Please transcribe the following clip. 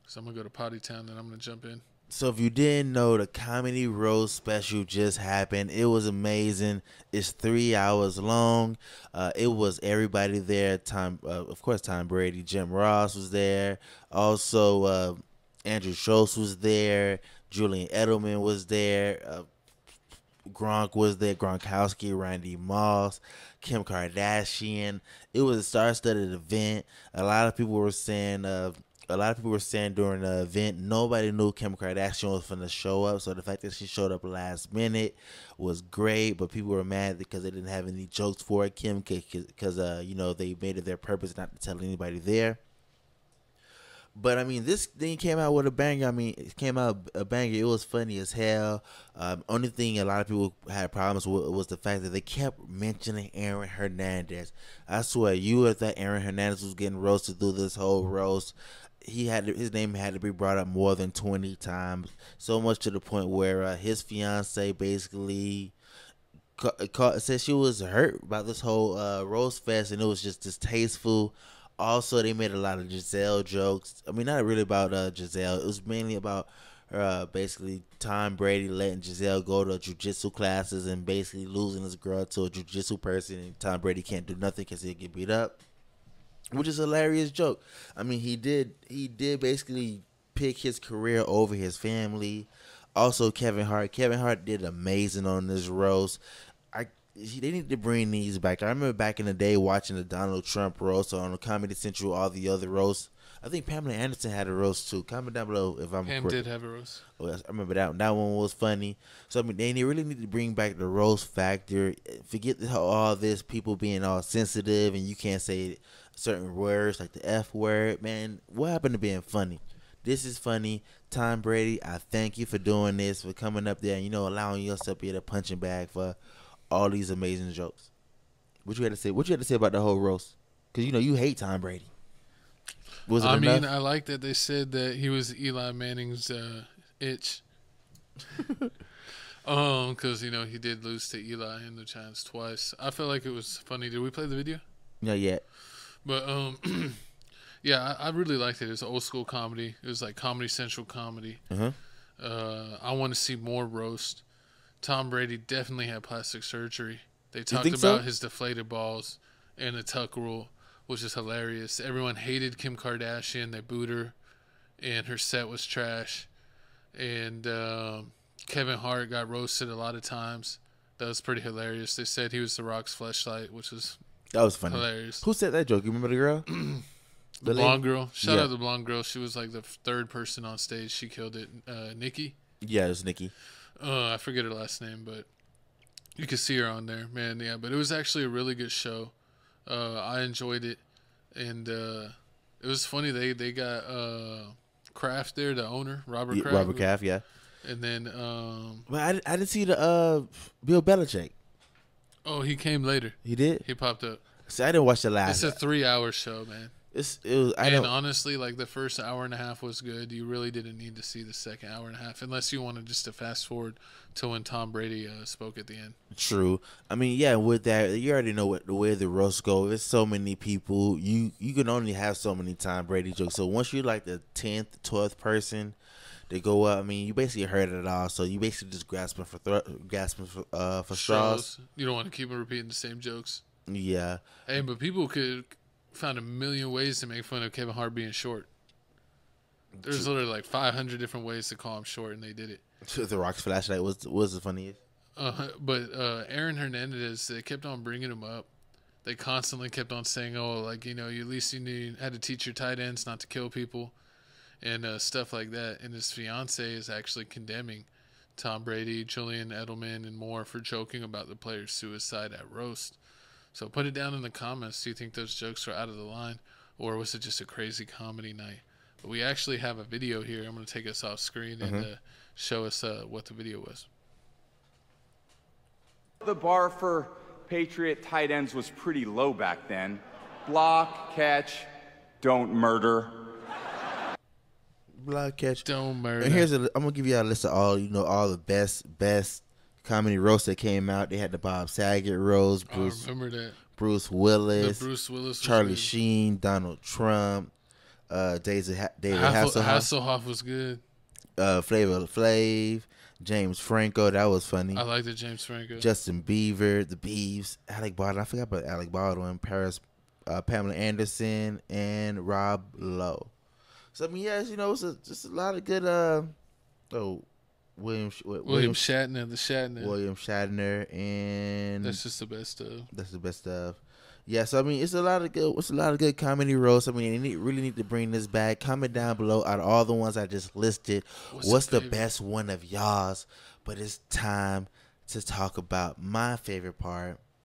So I'm going to go to Potty Town, then I'm going to jump in. So if you didn't know, the comedy roast special just happened. It was amazing. It's 3 hours long. It was everybody there. Of course, Tom Brady, Jim Ross was there. Also, Andrew Schultz was there. Julian Edelman was there. Gronk was there. Gronkowski, Randy Moss, Kim Kardashian. It was a star-studded event. A lot of people were saying during the event, nobody knew Kim Kardashian was going to show up. So the fact that she showed up last minute was great. But people were mad because they didn't have any jokes for Kim because they made it their purpose not to tell anybody there. But I mean, this thing came out with a banger. I mean, it came out a banger. It was funny as hell. Only thing a lot of people had problems with was the fact that they kept mentioning Aaron Hernandez. I swear, you would have thought Aaron Hernandez was getting roasted through this whole roast. His name had to be brought up more than 20 times, so much to the point where his fiance basically said she was hurt about this whole roast fest, and it was just distasteful. Also, they made a lot of Giselle jokes. I mean, not really about Giselle. It was mainly about basically Tom Brady letting Giselle go to jiu-jitsu classes and basically losing this girl to a jiu-jitsu person, and Tom Brady can't do nothing because he'll get beat up, which is a hilarious joke. I mean, he did basically pick his career over his family. Also, Kevin Hart did amazing on this roast. They need to bring these back. I remember back in the day watching the Donald Trump roast on Comedy Central, all the other roasts. I think Pamela Anderson had a roast too. Comment down below if I'm correct. Pam did have a roast. Oh, I remember that one. That one was funny. So I mean, they really need to bring back the roast factor. Forget all this people being all sensitive and you can't say certain words like the F word. Man, what happened to being funny? This is funny. Tom Brady, I thank you for doing this, for coming up there and allowing yourself to be the punching bag for all these amazing jokes. What you had to say? What you had to say about the whole roast? Because you hate Tom Brady. Was it enough? I like that they said that he was Eli Manning's itch. Because he did lose to Eli in the Giants twice. I felt like it was funny. Did we play the video? Not yet. But yeah, I really liked it. It was old school comedy. It was like Comedy Central comedy. I want to see more roast. Tom Brady definitely had plastic surgery. They talked about his deflated balls and the tuck rule, which is hilarious. Everyone hated Kim Kardashian. They booed her, and her set was trash. And Kevin Hart got roasted a lot of times. That was pretty hilarious. They said he was The Rock's fleshlight, which was funny. Hilarious. Who said that joke? You remember the girl? The blonde girl. Shout out to the blonde girl. She was like the third person on stage. She killed it. Nikki? Yeah, it was Nikki. I forget her last name, but you could see her on there, man. Yeah, but it was actually a really good show. I enjoyed it, and it was funny. They got Kraft there, the owner, Robert Kraft. Robert Kraft, yeah. And then, but I didn't see the Bill Belichick. Oh, he came later. He did. He popped up. See, I didn't watch the last. It's a 3-hour show, man. Honestly, like the first hour and a half was good. You really didn't need to see the second hour and a half unless you wanted just to fast forward to when Tom Brady spoke at the end. True. I mean, yeah, with that, you already know the way the roast go. There's so many people. You can only have so many Tom Brady jokes. So once you're like the 10th, 12th person to go up, I mean, you basically heard it all. So you basically just grasping for straws. You don't want to keep on repeating the same jokes. Yeah. Hey, but people could found a million ways to make fun of Kevin Hart being short. There's literally like 500 different ways to call him short, and they did it. The Rock's flashlight was the funniest. But Aaron Hernandez, they kept on bringing him up. They constantly kept on saying, "Oh, like you at least you had to teach your tight ends not to kill people," and stuff like that. And his fiance is actually condemning Tom Brady, Julian Edelman, and more for joking about the player's suicide at roast. So put it down in the comments. Do you think those jokes were out of the line, or was it just a crazy comedy night? But we actually have a video here. I'm going to take us off screen and show us what the video was. The bar for Patriot tight ends was pretty low back then. Block, catch, don't murder. Block, catch, don't murder. And I'm going to give you a list of all all the best comedy roasts that came out. They had the Bob Saget roast, I remember that. Bruce Willis, Bruce Willis, Charlie Sheen, Donald Trump, David Hasselhoff. Hasselhoff was good. Flavor Flav, James Franco, that was funny. I like the James Franco. Justin Bieber, the Beeves, Alec Baldwin. I forgot about Alec Baldwin, Pamela Anderson, and Rob Lowe. So I mean, yes, it's just a lot of good. William Shatner, the Shatner. William Shatner, and that's just the best stuff. That's the best stuff. Yeah, so I mean, it's a lot of good comedy roasts. I mean, you really need to bring this back. Comment down below out of all the ones I just listed. What's the best one of y'all's? But it's time to talk about my favorite part.